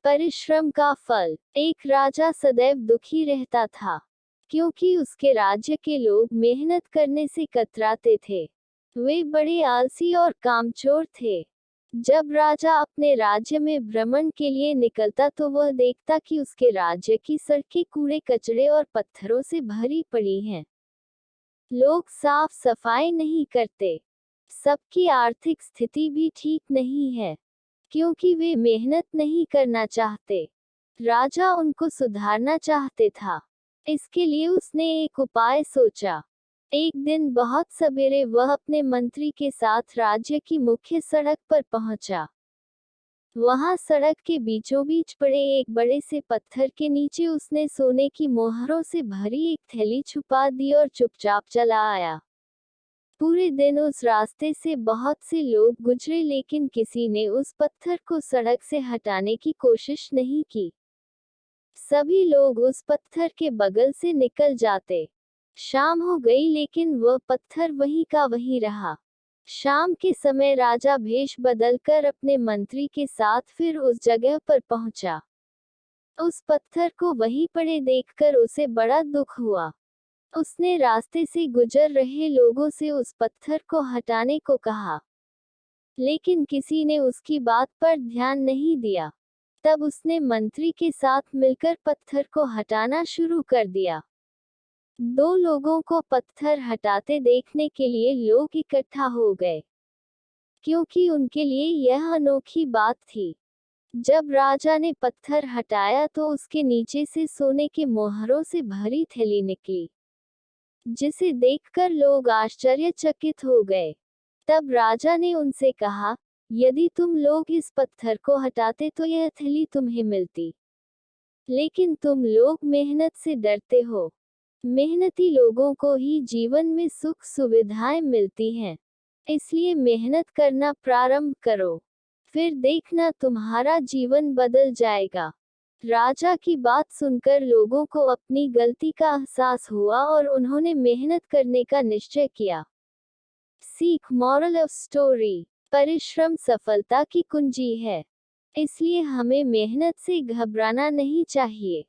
परिश्रम का फल। एक राजा सदैव दुखी रहता था, क्योंकि उसके राज्य के लोग मेहनत करने से कतराते थे। वे बड़े आलसी और कामचोर थे। जब राजा अपने राज्य में भ्रमण के लिए निकलता तो वह देखता कि उसके राज्य की सड़कें कूड़े कचरे और पत्थरों से भरी पड़ी हैं। लोग साफ सफाई नहीं करते। सबकी आर्थिक स्थिति भी ठीक नहीं है, क्योंकि वे मेहनत नहीं करना चाहते। राजा उनको सुधारना चाहते था, इसके लिए उसने एक उपाय सोचा। एक दिन बहुत सवेरे वह अपने मंत्री के साथ राज्य की मुख्य सड़क पर पहुंचा। वहां सड़क के बीचों बीच पड़े एक बड़े से पत्थर के नीचे उसने सोने की मोहरों से भरी एक थैली छुपा दी और चुपचाप चला आया। पूरे दिन उस रास्ते से बहुत से लोग गुजरे, लेकिन किसी ने उस पत्थर को सड़क से हटाने की कोशिश नहीं की। सभी लोग उस पत्थर के बगल से निकल जाते। शाम हो गई, लेकिन वह पत्थर वहीं का वहीं रहा। शाम के समय राजा भेष बदलकर अपने मंत्री के साथ फिर उस जगह पर पहुंचा। उस पत्थर को वहीं पड़े देखकर उसे बड़ा दुख हुआ। उसने रास्ते से गुजर रहे लोगों से उस पत्थर को हटाने को कहा, लेकिन किसी ने उसकी बात पर ध्यान नहीं दिया। तब उसने मंत्री के साथ मिलकर पत्थर को हटाना शुरू कर दिया। 2 लोगों को पत्थर हटाते देखने के लिए लोग इकट्ठा हो गए, क्योंकि उनके लिए यह अनोखी बात थी। जब राजा ने पत्थर हटाया तो उसके नीचे से सोने के मोहरों से भरी थैली निकली, जिसे देखकर लोग आश्चर्यचकित हो गए। तब राजा ने उनसे कहा, यदि तुम लोग इस पत्थर को हटाते तो यह थैली तुम्हें मिलती, लेकिन तुम लोग मेहनत से डरते हो। मेहनती लोगों को ही जीवन में सुख सुविधाएं मिलती हैं, इसलिए मेहनत करना प्रारंभ करो, फिर देखना तुम्हारा जीवन बदल जाएगा। राजा की बात सुनकर लोगों को अपनी गलती का एहसास हुआ और उन्होंने मेहनत करने का निश्चय किया। सीख, मॉरल ऑफ स्टोरी, परिश्रम सफलता की कुंजी है, इसलिए हमें मेहनत से घबराना नहीं चाहिए।